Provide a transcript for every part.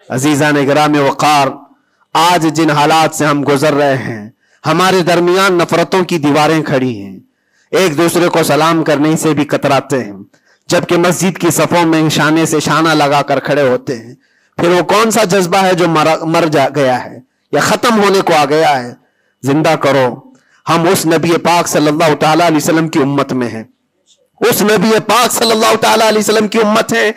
عزیزان گرامی وقار، آج جن حالات سے ہم گزر رہے ہیں، ہمارے درمیان نفرتوں کی دیواریں کھڑی ہیں، ایک دوسرے کو سلام کرنے سے بھی کتراتے ہیں، جبکہ مسجد کی صفوں میں شانے سے شانہ لگا کر کھڑے ہوتے ہیں۔ پھر وہ کون سا جذبہ ہے جو مر گیا ہے یا ختم ہونے کو آ گیا ہے؟ زندہ کرو۔ ہم اس نبی پاک صلی اللہ تعالیٰ علیہ وسلم کی امت میں ہیں، اس نبی پاک صلی اللہ تعالیٰ علیہ وسلم کی امت ہے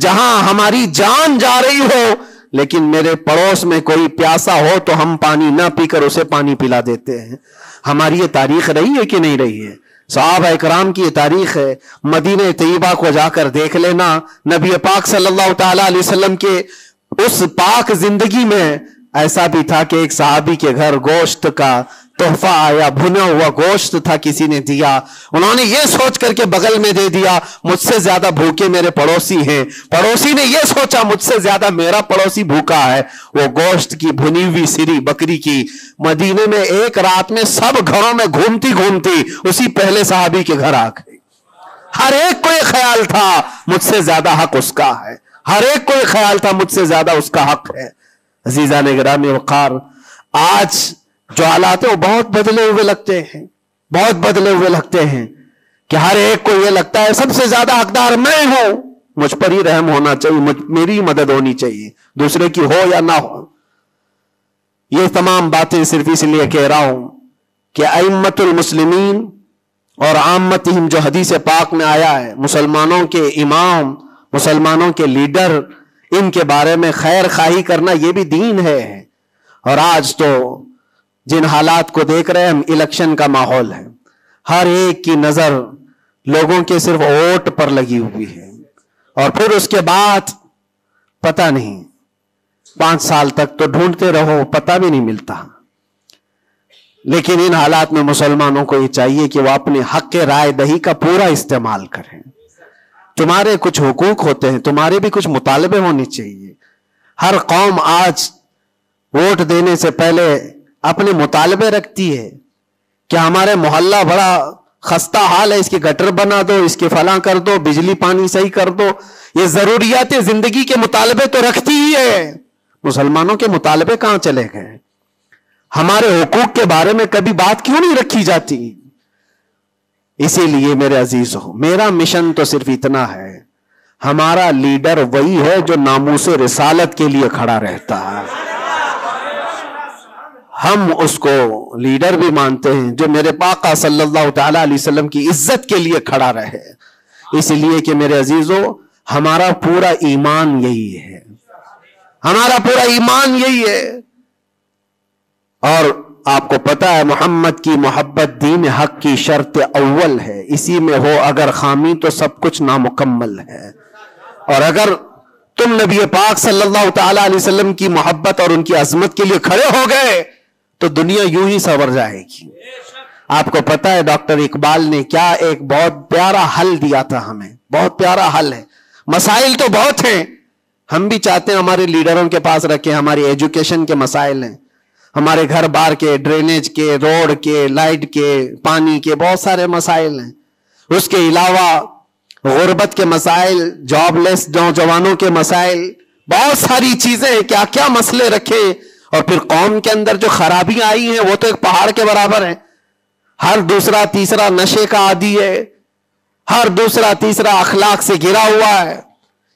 جہاں ہماری جان جا رہی ہو لیکن میرے پڑوس میں کوئی پیاسا ہو تو ہم پانی نہ پی کر اسے پانی پلا دیتے ہیں۔ ہماری یہ تاریخ رہی ہے کہ نہیں رہی ہے؟ صحابہ اکرام کی یہ تاریخ ہے۔ مدینہ طیبہ کو جا کر دیکھ لینا، نبی پاک صلی اللہ تعالیٰ علیہ وسلم کے اس پاک زندگی میں ایسا بھی تھا کہ ایک صحابی کے گھر گوشت کا تحفہ آیا، بھنا ہوا گوشت تھا، کسی نے دیا، انہوں نے یہ سوچ کر کے بغل میں دے دیا مجھ سے زیادہ بھوکے میرے پڑوسی ہیں، پڑوسی نے یہ سوچا مجھ سے زیادہ میرا پڑوسی بھوکا ہے، وہ گوشت کی بھنی ہوئی سری بکری کی مدینے میں ایک رات میں سب گھروں میں گھومتی گھومتی اسی پہلے صحابی کے گھر آ گئی۔ ہر ایک کو یہ خیال تھا مجھ سے زیادہ حق اس کا ہے، ہر ایک کو یہ خیال تھا مجھ سے زیادہ اس کا حق ہے۔ عزیزان گرامی وقار، آج جو حالات ہیں وہ بہت بدلے ہوئے لگتے ہیں، بہت بدلے ہوئے لگتے ہیں کہ ہر ایک کو یہ لگتا ہے سب سے زیادہ حقدار میں ہوں، مجھ پر ہی رحم ہونا چاہیے، میری مدد ہونی چاہیے، دوسرے کی ہو یا نہ ہو۔ یہ تمام باتیں صرف اس لیے کہہ رہا ہوں کہ ائمۃ المسلمین اور عامتہم جو حدیث پاک میں آیا ہے، مسلمانوں کے امام، مسلمانوں کے لیڈر، ان کے بارے میں خیر خواہی کرنا یہ بھی دین ہے۔ اور آج تو جن حالات کو دیکھ رہے ہیں ہم، الیکشن کا ماحول ہے، ہر ایک کی نظر لوگوں کے صرف ووٹ پر لگی ہوئی ہے، اور پھر اس کے بعد پتہ نہیں 5 سال تک تو ڈھونڈتے رہو، پتہ بھی نہیں ملتا۔ لیکن ان حالات میں مسلمانوں کو یہ چاہیے کہ وہ اپنے حق رائے دہی کا پورا استعمال کریں۔ تمہارے کچھ حقوق ہوتے ہیں، تمہارے بھی کچھ مطالبے ہونے چاہیے۔ ہر قوم آج ووٹ دینے سے پہلے اپنے مطالبے رکھتی ہے کہ ہمارے محلہ بڑا خستہ حال ہے، اس کی گٹر بنا دو، اس کے فلاں کر دو، بجلی پانی صحیح کر دو۔ یہ ضروریات زندگی کے مطالبے تو رکھتی ہی ہے، مسلمانوں کے مطالبے کہاں چلے گئے؟ ہمارے حقوق کے بارے میں کبھی بات کیوں نہیں رکھی جاتی؟ اسی لیے میرے عزیزوں، میرا مشن تو صرف اتنا ہے، ہمارا لیڈر وہی ہے جو ناموس رسالت کے لیے کھڑا رہتا ہے۔ ہم اس کو لیڈر بھی مانتے ہیں جو میرے پاقا صلی اللہ تعالیٰ علیہ وسلم کی عزت کے لیے کھڑا رہے، اس لیے کہ میرے عزیزوں ہمارا پورا ایمان یہی ہے، ہمارا پورا ایمان یہی ہے۔ اور آپ کو پتا ہے محمد کی محبت دین حق کی شرط اول ہے، اسی میں ہو اگر خامی تو سب کچھ نامکمل ہے۔ اور اگر تم نبی پاک صلی اللہ تعالیٰ علیہ وسلم کی محبت اور ان کی عظمت کے لیے کھڑے ہو گئے تو دنیا یوں ہی سنور جائے گی۔ آپ کو پتا ہے ڈاکٹر اقبال نے کیا ایک بہت پیارا حل دیا تھا ہمیں، بہت پیارا حل ہے۔ مسائل تو بہت ہیں، ہم بھی چاہتے ہیں ہمارے لیڈروں کے پاس رکھیں، ہماری ایجوکیشن کے مسائل ہیں، ہمارے گھر بار کے، ڈرینیج کے، روڈ کے، لائٹ کے، پانی کے، بہت سارے مسائل ہیں۔ اس کے علاوہ غربت کے مسائل، جاب لیس نوجوانوں کے مسائل، بہت ساری چیزیں ہیں، کیا کیا مسئلے رکھے۔ اور پھر قوم کے اندر جو خرابیاں آئی ہیں وہ تو ایک پہاڑ کے برابر ہیں، ہر دوسرا تیسرا نشے کا عادی ہے، ہر دوسرا تیسرا اخلاق سے گرا ہوا ہے۔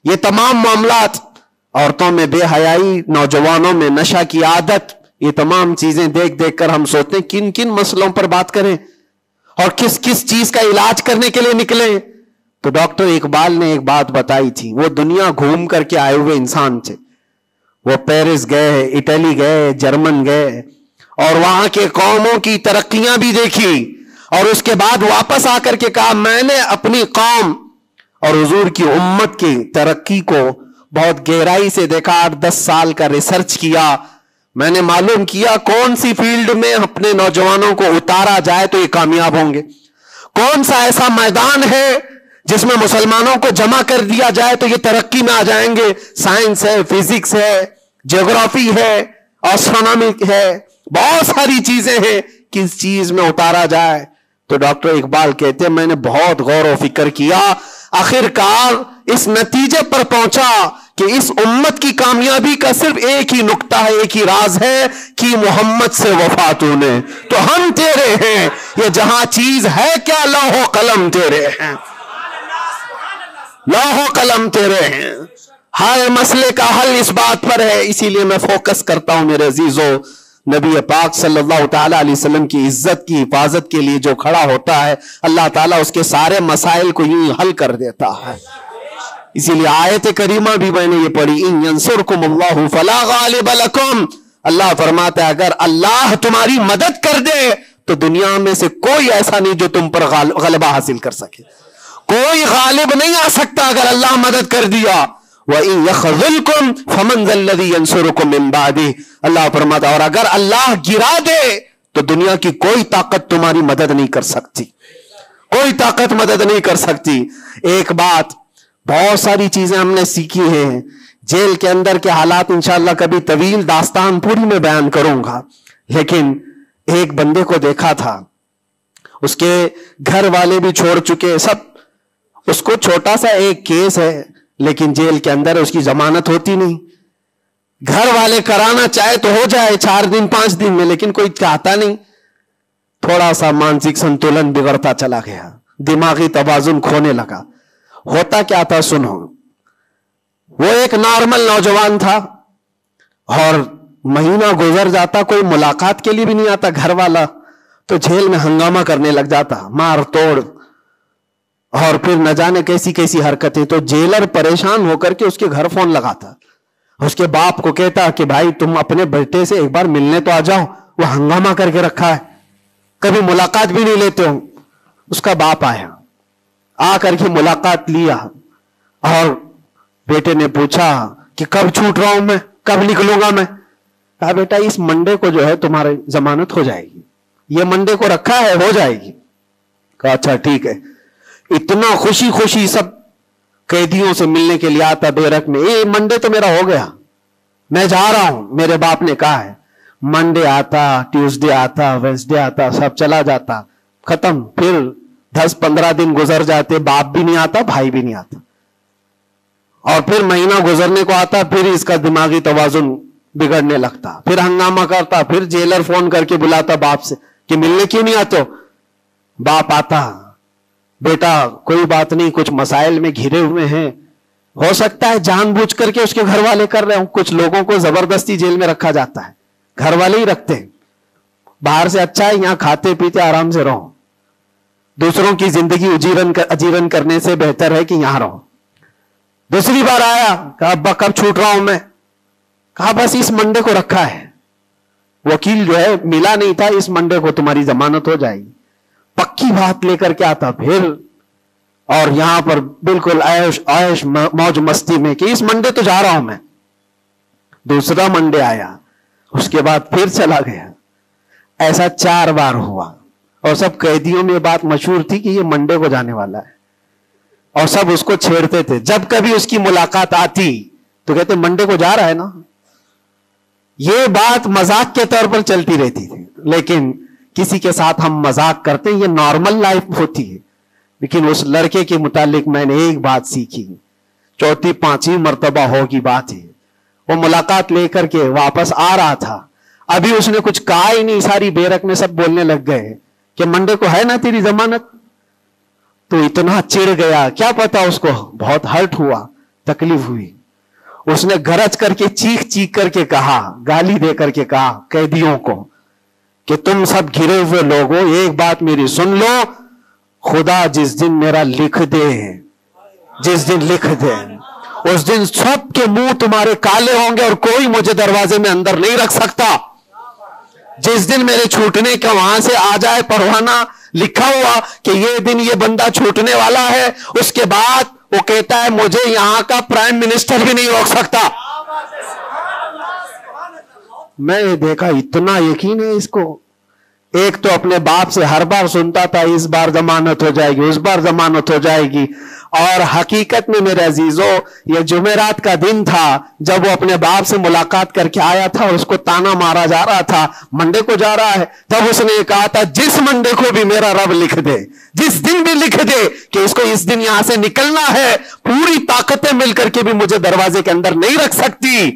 یہ تمام معاملات، عورتوں میں بے حیائی، نوجوانوں میں نشہ کی عادت، یہ تمام چیزیں دیکھ دیکھ کر ہم سوچتے ہیں کن کن مسئلوں پر بات کریں اور کس کس چیز کا علاج کرنے کے لیے نکلیں۔ تو ڈاکٹر اقبال نے ایک بات بتائی تھی، وہ دنیا گھوم کر کے آئے ہوئے انسان تھے، وہ پیرس گئے، اٹلی گئے، جرمن گئے، اور وہاں کے قوموں کی ترقیاں بھی دیکھی، اور اس کے بعد واپس آ کر کے کہا میں نے اپنی قوم اور حضور کی امت کی ترقی کو بہت گہرائی سے دیکھا، 8-10 سال کا ریسرچ کیا، میں نے معلوم کیا کون سی فیلڈ میں اپنے نوجوانوں کو اتارا جائے تو یہ کامیاب ہوں گے، کون سا ایسا میدان ہے جس میں مسلمانوں کو جمع کر دیا جائے تو یہ ترقی میں آ جائیں گے۔ سائنس ہے، فزکس ہے، جغرافی ہے، اسٹرونومی ہے، بہت ساری چیزیں ہیں، کس چیز میں اتارا جائے؟ تو ڈاکٹر اقبال کہتے ہیں میں نے بہت غور و فکر کیا، آخر کار اس نتیجے پر پہنچا کہ اس امت کی کامیابی کا صرف ایک ہی نقطہ ہے، ایک ہی راز ہے کہ محمد سے وفات ہونے، تو ہم تیرے ہیں، یہ جہاں چیز ہے کیا لوح و قلم تیرے ہیں، لوح و قلم تیرے ہیں۔ ہر مسئلے کا حل اس بات پر ہے، اسی لیے میں فوکس کرتا ہوں میرے عزیزو، نبی پاک صلی اللہ تعالیٰ علیہ وسلم کی عزت کی حفاظت کے لیے جو کھڑا ہوتا ہے، اللہ تعالیٰ اس کے سارے مسائل کو یوں حل کر دیتا ہے۔ اسی لیے آیت کریمہ بھی میں نے یہ پڑھی، ان ینصرکم اللہ فلا غالب لکم، اللہ فرماتا ہے اگر اللہ تمہاری مدد کر دے تو دنیا میں سے کوئی ایسا نہیں جو تم پر غلبہ حاصل کر سکے، کوئی غالب نہیں آ سکتا اگر اللہ مدد کر دیا۔ وَإِن يَخْذُلْكُمْ فَمَنْ ذَا الَّذِي يَنْصُرُكُمْ مِنْ بَعْدِهِ، اللہ فرماتا اور اگر اللہ گرا دے تو دنیا کی کوئی طاقت تمہاری مدد نہیں کر سکتی، کوئی طاقت مدد نہیں کر سکتی۔ ایک بات، بہت ساری چیزیں ہم نے سیکھی ہیں، جیل کے اندر کے حالات انشاءاللہ کبھی طویل داستان پوری میں بیان کروں گا، لیکن ایک بندے کو دیکھا تھا، اس کے گھر والے بھی چھوڑ چکے سب، اس کو چھوٹا سا ایک کیس ہے لیکن جیل کے اندر اس کی ضمانت ہوتی نہیں، گھر والے کرانا چاہے تو ہو جائے 4 دن 5 دن میں، لیکن کوئی چاہتا نہیں۔ تھوڑا سا مانسک سنتولن بگڑتا چلا گیا، دماغی توازن کھونے لگا۔ ہوتا کیا تھا سنو، وہ ایک نارمل نوجوان تھا اور مہینہ گزر جاتا، کوئی ملاقات کے لیے بھی نہیں آتا گھر والا، تو جیل میں ہنگامہ کرنے لگ جاتا، مار توڑ، اور پھر نہ جانے کیسی کیسی حرکتیں۔ تو جیلر پریشان ہو کر کے اس کے گھر فون لگاتا، اس کے باپ کو کہتا کہ بھائی تم اپنے بیٹے سے ایک بار ملنے تو آ جاؤ، وہ ہنگامہ کر کے رکھا ہے، کبھی ملاقات بھی نہیں لیتے ہو۔ اس کا باپ آیا، آ کر کے ملاقات لیا، اور بیٹے نے پوچھا کہ کب چھوٹ رہا ہوں میں، کب نکلوں گا میں؟ کہا بیٹا اس منڈے کو جو ہے تمہاری ضمانت ہو جائے گی، یہ منڈے کو رکھا ہے، ہو جائے گی۔ کہا اچھا ٹھیک ہے۔ اتنا خوشی خوشی سب قیدیوں سے ملنے کے لیے آتا بیرک میں، یہ منڈے تو میرا ہو گیا، میں جا رہا ہوں، میرے باپ نے کہا ہے۔ منڈے آتا، ٹیوزڈے آتا، ویڈنسڈے آتا، سب چلا جاتا، ختم۔ پھر 10-15 دن گزر جاتے، باپ بھی نہیں آتا، بھائی بھی نہیں آتا، اور پھر مہینہ گزرنے کو آتا، پھر اس کا دماغی توازن بگڑنے لگتا، پھر ہنگامہ کرتا، پھر جیلر فون کر کے بلاتا باپ سے کہ ملنے کیوں نہیں آتے ہو؟ باپ آتا، بیٹا کوئی بات نہیں، کچھ مسائل میں گھرے ہوئے ہیں، ہو سکتا ہے جان بوجھ کر کے اس کے گھر والے کر رہے ہوں، کچھ لوگوں کو زبردستی جیل میں رکھا جاتا ہے، گھر والے ہی رکھتے ہیں، باہر سے اچھا ہے یہاں کھاتے پیتے آرام سے رہو، دوسروں کی زندگی اجیرن کرنے سے بہتر ہے کہ یہاں رہو۔ دوسری بار آیا، کہا ابا کب چھوٹ رہا ہوں میں؟ کہا بس اس منڈے کو رکھا ہے، وکیل جو ہے ملا نہیں تھا، اس منڈے کو تمہاری ضمانت ہو جائے گی۔ پکی بات لے کر کے آتا پھر، اور یہاں پر بالکل عیش موج مستی میں کہ اس منڈے تو جا رہا ہوں میں۔ دوسرا منڈے آیا، اس کے بعد پھر چلا گیا، ایسا 4 بار ہوا، اور سب قیدیوں میں بات مشہور تھی کہ یہ منڈے کو جانے والا ہے، اور سب اس کو چھیڑتے تھے۔ جب کبھی اس کی ملاقات آتی تو کہتے منڈے کو جا رہا ہے نا، یہ بات مذاق کے طور پر چلتی رہتی تھی، لیکن کسی کے ساتھ ہم مذاق کرتے ہیں، یہ نارمل لائف ہوتی ہے۔ لیکن اس لڑکے کے متعلق میں نے ایک بات سیکھی، 4-5 مرتبہ ہوگی بات ہے، وہ ملاقات لے کر کے واپس آ رہا تھا، ابھی اس نے کچھ کہا ہی نہیں، ساری بیرک میں سب بولنے لگ گئے کہ منڈے کو ہے نا تیری ضمانت؟ تو اتنا چڑ گیا، کیا پتا اس کو بہت ہرٹ ہوا، تکلیف ہوئی، اس نے گرج کر کے چیخ کر کے کہا، گالی دے کر کے کہا قیدیوں کو کہ تم سب گھرے ہوئے لوگوں ایک بات میری سن لو، خدا جس دن میرا لکھ دے، جس دن لکھ دے، اس دن سب کے منہ تمہارے کالے ہوں گے اور کوئی مجھے دروازے میں اندر نہیں رکھ سکتا۔ جس دن میرے چھوٹنے کا وہاں سے آ جائے پروانہ لکھا ہوا کہ یہ دن یہ بندہ چھوٹنے والا ہے، اس کے بعد وہ کہتا ہے مجھے یہاں کا پرائم منسٹر بھی نہیں روک سکتا۔ میں نے دیکھا اتنا یقین ہے اس کو، ایک تو اپنے باپ سے ہر بار سنتا تھا اس بار ضمانت ہو جائے گی، اس بار ضمانت ہو جائے گی، اور حقیقت میں میرے عزیزوں یہ جمعرات کا دن تھا جب وہ اپنے باپ سے ملاقات کر کے آیا تھا اور اس کو تانا مارا جا رہا تھا، منڈے کو جا رہا ہے، تب اس نے کہا تھا جس منڈے کو بھی میرا رب لکھ دے، جس دن بھی لکھ دے کہ اس کو اس دن یہاں سے نکلنا ہے، پوری طاقتیں مل کر کے بھی مجھے دروازے کے اندر نہیں رکھ سکتی۔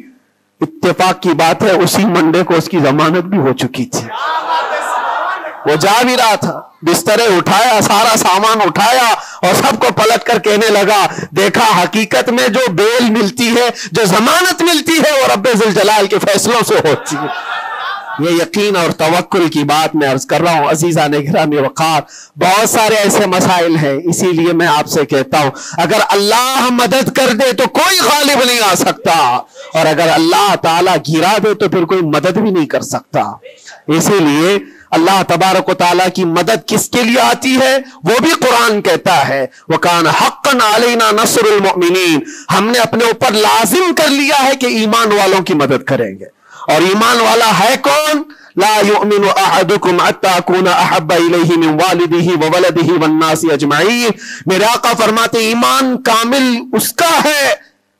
اتفاق کی بات ہے اسی منڈے کو اس کی ضمانت بھی ہو چکی تھی، وہ جا بھی رہا تھا، بسترے اٹھایا، سارا سامان اٹھایا اور سب کو پلٹ کر کہنے لگا دیکھا حقیقت میں جو بیل ملتی ہے، جو ضمانت ملتی ہے وہ رب ذوالجلال کے فیصلوں سے ہوتی ہے۔ یہ یقین اور توکل کی بات میں عرض کر رہا ہوں عزیزان گرامی وقار، بہت سارے ایسے مسائل ہیں، اسی لیے میں آپ سے کہتا ہوں اگر اللہ مدد کر دے تو کوئی غالب نہیں آ سکتا، اور اگر اللہ تعالیٰ گرا دے تو پھر کوئی مدد بھی نہیں کر سکتا۔ اسی لیے اللہ تبارک و تعالیٰ کی مدد کس کے لیے آتی ہے وہ بھی قرآن کہتا ہے وَكَانَ حَقًّا عَلَيْنَا نَصْرُ الْمُؤْمِنِينَ، ہم نے اپنے اوپر لازم کر لیا ہے کہ ایمان والوں کی مدد کریں گے۔ اور ایمان والا ہے کون؟ لا يؤمن احدكم حتى اكون احب اليه من والده وولده والناس اجمعين، میرے آقا فرماتے ایمان کامل اس کا ہے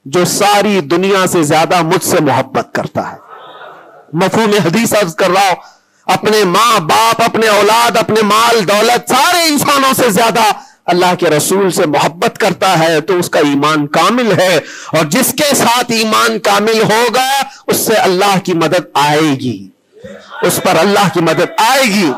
جو ساری دنیا سے زیادہ مجھ سے محبت کرتا ہے۔ مفہوم حدیث عرض کر رہا ہوں، اپنے ماں باپ، اپنے اولاد، اپنے مال دولت، سارے انسانوں سے زیادہ اللہ کے رسول سے محبت کرتا ہے تو اس کا ایمان کامل ہے، اور جس کے ساتھ ایمان کامل ہوگا اس سے اللہ کی مدد آئے گی، اس پر اللہ کی مدد آئے گی۔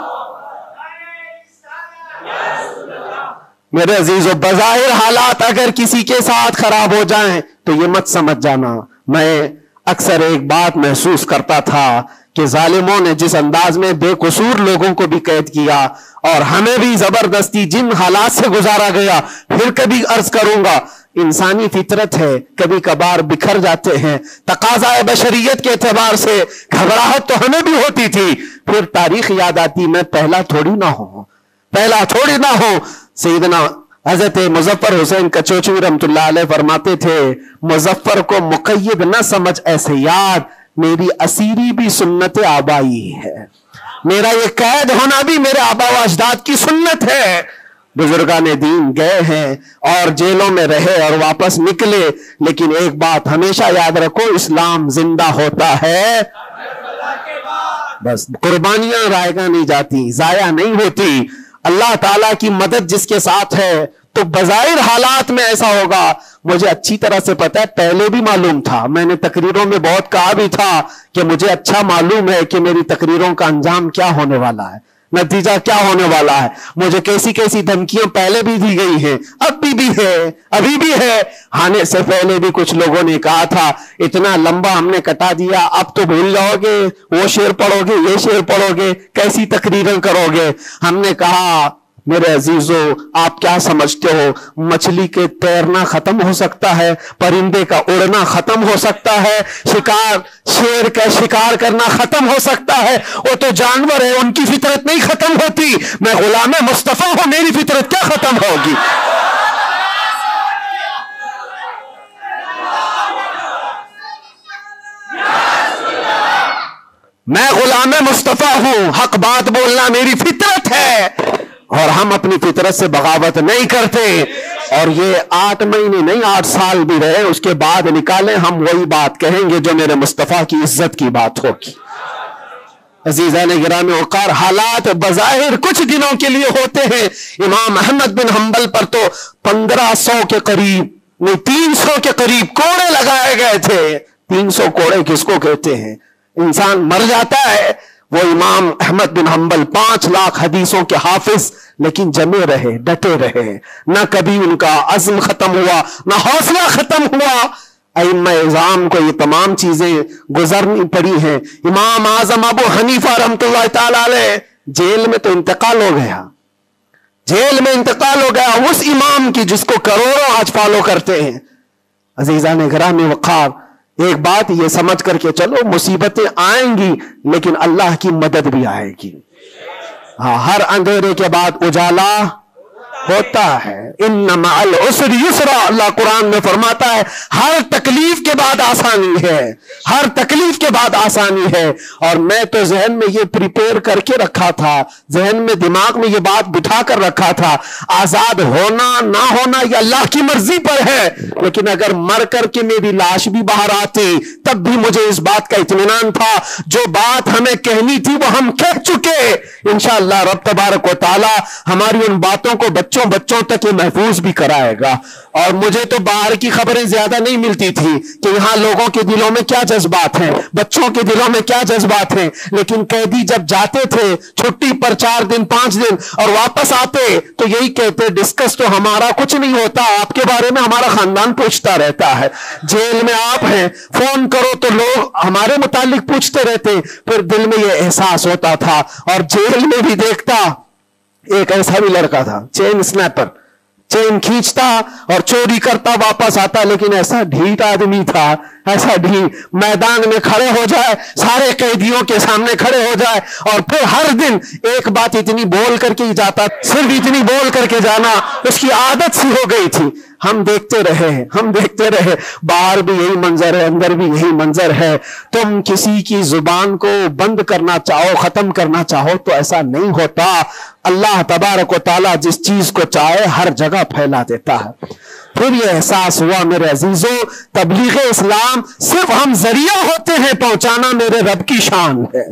میرے عزیزو بظاہر حالات اگر کسی کے ساتھ خراب ہو جائیں تو یہ مت سمجھ جانا، میں اکثر ایک بات محسوس کرتا تھا کہ ظالموں نے جس انداز میں بے قصور لوگوں کو بھی قید کیا اور ہمیں بھی زبردستی جن حالات سے گزارا گیا، پھر کبھی عرض کروں گا انسانی فطرت ہے، کبھی کبھار بکھر جاتے ہیں، تقاضا بشریت کے اعتبار سے گھبراہٹ تو ہمیں بھی ہوتی تھی، پھر تاریخ یاد آتی میں پہلا تھوڑی نہ ہوں۔ سیدنا حضرت مظفر حسین کچوچوی رحمت اللہ علیہ فرماتے تھے مظفر کو مقید نہ سمجھ ایسے یاد، میری اسیری بھی سنت آبائی ہے، میرا یہ قید ہونا بھی میرے آبا و اجداد کی سنت ہے۔ بزرگان دین گئے ہیں اور جیلوں میں رہے اور واپس نکلے، لیکن ایک بات ہمیشہ یاد رکھو، اسلام زندہ ہوتا ہے، بس قربانیاں رائگاں نہیں جاتی، ضائع نہیں ہوتی۔ اللہ تعالیٰ کی مدد جس کے ساتھ ہے تو بظاہر حالات میں ایسا ہوگا، مجھے اچھی طرح سے پتا ہے، پہلے بھی معلوم تھا، میں نے تقریروں میں بہت کہا بھی تھا کہ مجھے اچھا معلوم ہے کہ میری تقریروں کا انجام کیا ہونے والا ہے، نتیجہ کیا ہونے والا ہے، مجھے کیسی کیسی دھمکیاں پہلے بھی دی گئی ہیں، ابھی بھی ہے، آنے سے پہلے بھی کچھ لوگوں نے کہا تھا اتنا لمبا ہم نے کٹا دیا، اب تو بھول جاؤ گے، وہ شعر پڑھو گے، یہ شعر پڑھو گے، کیسی تقریریں کرو گے۔ ہم نے کہا میرے عزیزو آپ کیا سمجھتے ہو، مچھلی کے تیرنا ختم ہو سکتا ہے، پرندے کا اڑنا ختم ہو سکتا ہے، شیر کا شکار کرنا ختم ہو سکتا ہے، وہ تو جانور ہے، ان کی فطرت نہیں ختم ہوتی، میں غلام مصطفیٰ ہوں، میری فطرت کیا ختم ہوگی؟ میں غلام مصطفیٰ ہوں، حق بات بولنا میری فطرت ہے، اور ہم اپنی فطرت سے بغاوت نہیں کرتے۔ اور یہ 8 مہینے نہیں 8 سال بھی رہے، اس کے بعد نکالیں ہم وہی بات کہیں گے جو میرے مصطفیٰ کی عزت کی بات ہوگی۔ عزیزان گرامی وقار، حالات بظاہر کچھ دنوں کے لیے ہوتے ہیں۔ امام احمد بن حنبل پر تو 1500 کے قریب نہیں 300 کے قریب کوڑے لگائے گئے تھے۔ 300 کوڑے کس کو کہتے ہیں؟ انسان مر جاتا ہے۔ وہ امام احمد بن حنبل 5 لاکھ حدیثوں کے حافظ، لیکن جمے رہے، ڈٹے رہے، نہ کبھی ان کا عزم ختم ہوا، نہ حوصلہ ختم ہوا۔ ائمہ اعظام کو یہ تمام چیزیں گزرنی پڑی ہیں۔ امام اعظم ابو حنیفہ رحمۃ اللہ تعالی علیہ جیل میں تو انتقال ہو گیا، اس امام کی جس کو کروڑوں آج فالو کرتے ہیں۔ عزیزان گرامی وقار، ایک بات یہ سمجھ کر کے چلو، مصیبتیں آئیں گی لیکن اللہ کی مدد بھی آئے گی۔ ہر اندھیرے کے بعد اجالا ہوتا ہے. ان مع العسر یسرا، اللہ قرآن میں فرماتا ہے ہر تکلیف کے بعد آسانی ہے، ہر تکلیف کے بعد آسانی ہے. اور میں تو ذہن میں یہ پریپیئر کر کے رکھا تھا، ذہن میں دماغ میں یہ بات بٹھا کر رکھا تھا، آزاد ہونا نہ ہونا یہ اللہ کی مرضی پر ہے، لیکن اگر مر کر کے میری لاش بھی باہر آتی تب بھی مجھے اس بات کا اطمینان تھا جو بات ہمیں کہنی تھی وہ ہم کہہ چکے. انشاءاللہ رب تبارک و تعالی ہماری ان باتوں کو بچوں تک یہ محفوظ بھی کرائے گا. اور مجھے تو باہر کی خبریں زیادہ نہیں ملتی تھی کہ یہاں لوگوں کے دلوں میں کیا جذبات ہیں، بچوں کے دلوں میں کیا جذبات ہیں، لیکن قیدی جب جاتے تھے چھٹی پر 4 دن 5 دن اور واپس آتے تو یہی کہتے ڈسکس تو ہمارا کچھ نہیں ہوتا، آپ کے بارے میں ہمارا خاندان پوچھتا رہتا ہے. جیل میں آپ ہیں، فون کرو تو لوگ ہمارے متعلق پوچھتے رہتے. پھر دل میں یہ احساس ہوتا تھا. اور جیل میں بھی دیکھتا ایک ایسا بھی لڑکا تھا چین سنیپر، چین کھینچتا اور چوری کرتا واپس آتا، لیکن ایسا ڈھیٹ آدمی تھا، ایسا ڈھیٹ، میدان میں کھڑے ہو جائے، سارے قیدیوں کے سامنے کھڑے ہو جائے اور پھر ہر دن ایک بات اتنی بول کر کے ہی جاتا، صرف اتنی بول کر کے جانا اس کی عادت سی ہو گئی تھی. ہم دیکھتے رہے باہر بھی یہی منظر ہے، اندر بھی یہی منظر ہے. تم کسی کی زبان کو بند کرنا چاہو، ختم کرنا چاہو تو ایسا نہیں ہوتا. اللہ تبارک و تعالیٰ جس چیز کو چاہے ہر جگہ پھیلا دیتا ہے. پھر یہ احساس ہوا میرے عزیزوں تبلیغ اسلام صرف ہم ذریعہ ہوتے ہیں پہنچانا، میرے رب کی شان ہے،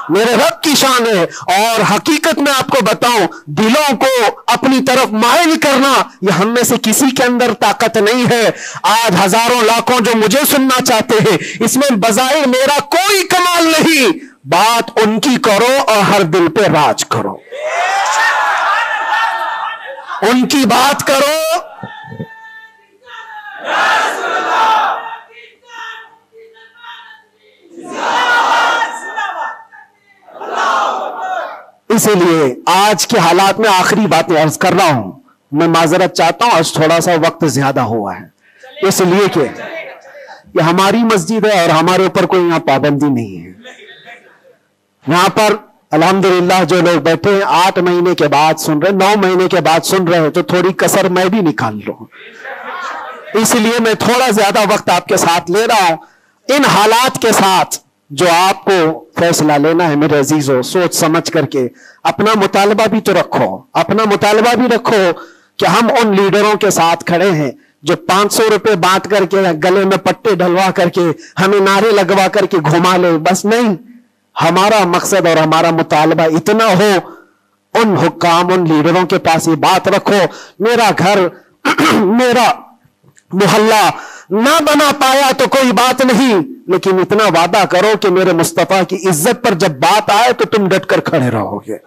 میرے رب کی شان ہے. اور حقیقت میں آپ کو بتاؤں دلوں کو اپنی طرف مائل کرنا یہ ہم میں سے کسی کے اندر طاقت نہیں ہے. آج ہزاروں لاکھوں جو مجھے سننا چاہتے ہیں اس میں بظاہر میرا کوئی کمال نہیں، بات ان کی کرو اور ہر دل پہ راج کرو، ان کی بات کرو. اسی لیے آج کے حالات میں آخری باتیں عرض کر رہا ہوں، میں معذرت چاہتا ہوں آج تھوڑا سا وقت زیادہ ہوا ہے، اس لیے کہ یہ ہماری مسجد ہے اور ہمارے اوپر کوئی یہاں پابندی نہیں ہے. یہاں پر الحمدللہ جو لوگ بیٹھے ہیں 8 مہینے کے بعد سن رہے، 9 مہینے کے بعد سن رہے ہیں، تو تھوڑی کسر میں بھی نکال لوں، اس لیے میں تھوڑا زیادہ وقت آپ کے ساتھ لے رہا ہوں. ان حالات کے ساتھ جو آپ کو فیصلہ لینا ہے میرے عزیزوں، سوچ سمجھ کر کے اپنا مطالبہ بھی تو رکھو، اپنا مطالبہ بھی رکھو کہ ہم ان لیڈروں کے ساتھ کھڑے ہیں جو 500 روپے بانٹ کر کے گلے میں پٹے ڈلوا کر کے ہمیں نعرے لگوا کر کے گھما لے. بس نہیں، ہمارا مقصد اور ہمارا مطالبہ اتنا ہو ان حکام ان لیڈروں کے پاس یہ بات رکھو، میرا گھر میرا محلہ نہ بنا پایا تو کوئی بات نہیں، لیکن اتنا وعدہ کرو کہ میرے مصطفیٰ کی عزت پر جب بات آئے تو تم ڈٹ کر کھڑے رہو گے.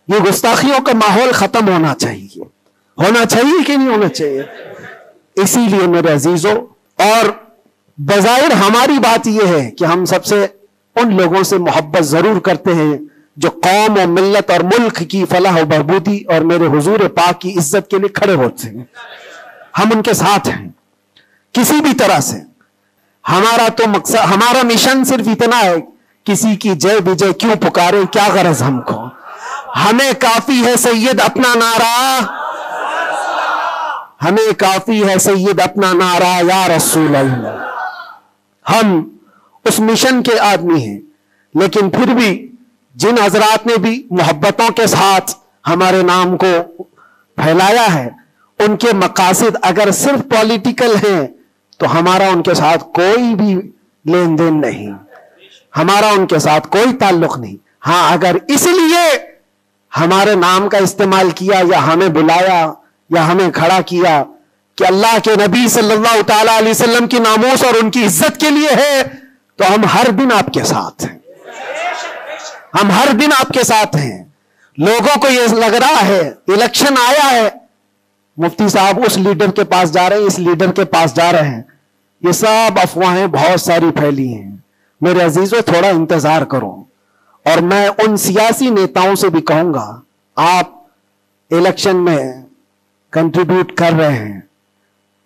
یہ گستاخیوں کا ماحول ختم ہونا چاہیے کہ نہیں ہونا چاہیے. اسی لیے میرے عزیزوں، اور بظاہر ہماری بات یہ ہے کہ ہم سب سے ان لوگوں سے محبت ضرور کرتے ہیں جو قوم و ملت اور ملک کی فلاح و بہبودی اور میرے حضور پاک کی عزت کے لیے کھڑے ہوتے ہیں. ہم ان کے ساتھ ہیں کسی بھی طرح سے. ہمارا تو مقصد، ہمارا مشن صرف اتنا ہے، کسی کی جے بجے کیوں پکارے، کیا غرض ہم کو، ہمیں کافی ہے سید اپنا نعرہ، ہمیں کافی ہے سید اپنا نعرہ یا رسول اللہ. ہم اس مشن کے آدمی ہیں، لیکن پھر بھی جن حضرات نے بھی محبتوں کے ساتھ ہمارے نام کو پھیلایا ہے، ان کے مقاصد اگر صرف پولیٹیکل ہیں تو ہمارا ان کے ساتھ کوئی بھی لین دین نہیں، ہمارا ان کے ساتھ کوئی تعلق نہیں. ہاں اگر اس لیے ہمارے نام کا استعمال کیا یا ہمیں بلایا یا ہمیں کھڑا کیا کہ اللہ کے نبی صلی اللہ تعالی علیہ وسلم کی ناموس اور ان کی عزت کے لیے ہے، تو ہم ہر دن آپ کے ساتھ ہیں، ہم ہر دن آپ کے ساتھ ہیں. لوگوں کو یہ لگ رہا ہے الیکشن آیا ہے، مفتی صاحب اس لیڈر کے پاس جا رہے ہیں، اس لیڈر کے پاس جا رہے ہیں، یہ سب افواہیں بہت ساری پھیلی ہیں. میرے عزیزوں تھوڑا انتظار کرو. اور میں ان سیاسی نیتاؤں سے بھی کہوں گا، آپ الیکشن میں کنٹریبیوٹ کر رہے ہیں،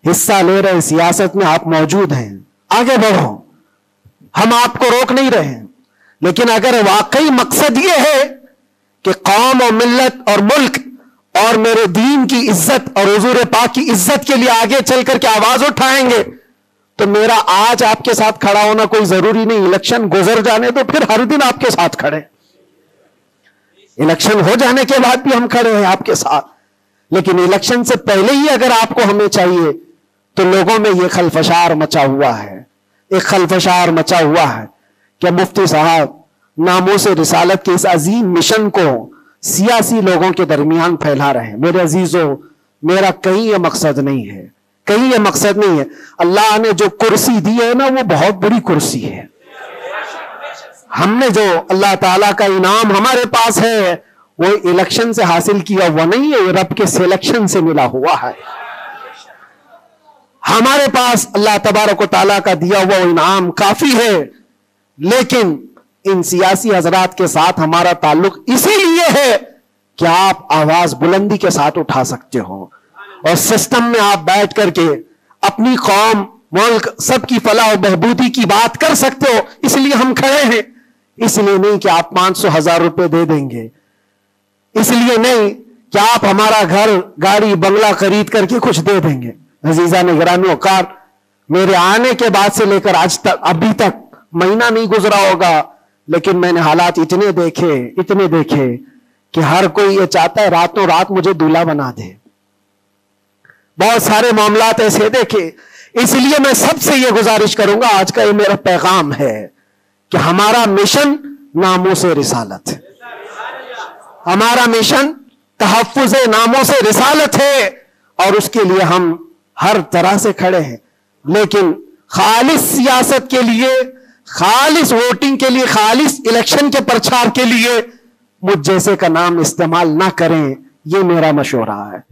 حصہ لے رہے ہیں، سیاست میں آپ موجود ہیں، آگے بڑھو، ہم آپ کو روک نہیں رہے ہیں. لیکن اگر واقعی مقصد یہ ہے کہ قوم و ملت اور ملک اور میرے دین کی عزت اور حضور پاک کی عزت کے لیے آگے چل کر کے آواز اٹھائیں گے تو میرا آج آپ کے ساتھ کھڑا ہونا کوئی ضروری نہیں. الیکشن گزر جانے تو پھر ہر دن آپ کے ساتھ کھڑے, الیکشن ہو جانے کے بعد بھی ہم کھڑے ہیں آپ کے ساتھ, لیکن الیکشن سے پہلے ہی اگر آپ کو ہمیں چاہیے تو لوگوں میں یہ خلفشار مچا ہوا ہے, ایک خلفشار مچا ہوا ہے کہ مفتی صاحب ناموس رسالت کے اس عظیم مشن کو سیاسی لوگوں کے درمیان پھیلا رہے ہیں. میرے عزیزوں, میرا کہیں یہ مقصد نہیں ہے, کہیں یہ مقصد نہیں ہے. اللہ نے جو کرسی دی ہے نا وہ بہت بڑی کرسی ہے. ہم نے جو اللہ تعالیٰ کا انعام ہمارے پاس ہے وہ الیکشن سے حاصل کیا ہوا نہیں ہے, رب کے سلیکشن سے ملا ہوا ہے. ہمارے پاس اللہ تبارک و تعالیٰ کا دیا ہوا انعام کافی ہے, لیکن ان سیاسی حضرات کے ساتھ ہمارا تعلق اسی لیے ہے کہ آپ آواز بلندی کے ساتھ اٹھا سکتے ہو اور سسٹم میں آپ بیٹھ کر کے اپنی قوم, ملک, سب کی فلاح و بہبودی کی بات کر سکتے ہو. اس لیے ہم کھڑے ہیں, اس لیے نہیں کہ آپ 500,000 روپے دے دیں گے, اس لیے نہیں کہ آپ ہمارا گھر گاڑی بنگلہ خرید کر کے کچھ دے دیں گے. عزیزان گرامی اوقات, میرے آنے کے بعد سے لے کر آج تک ابھی تک مہینہ نہیں گزرا ہوگا, لیکن میں نے حالات اتنے دیکھے کہ ہر کوئی یہ چاہتا ہے راتوں رات مجھے دولہا بنا دے. بہت سارے معاملات ایسے دیکھے. اس لیے میں سب سے یہ گزارش کروں گا, آج کا یہ میرا پیغام ہے کہ ہمارا مشن ناموس رسالت, ہمارا مشن تحفظ ناموس رسالت ہے, اور اس کے لیے ہم ہر طرح سے کھڑے ہیں. لیکن خالص سیاست کے لیے, خالص ووٹنگ کے لیے, خالص الیکشن کے پرچار کے لیے مجھ جیسے کا نام استعمال نہ کریں, یہ میرا مشورہ ہے.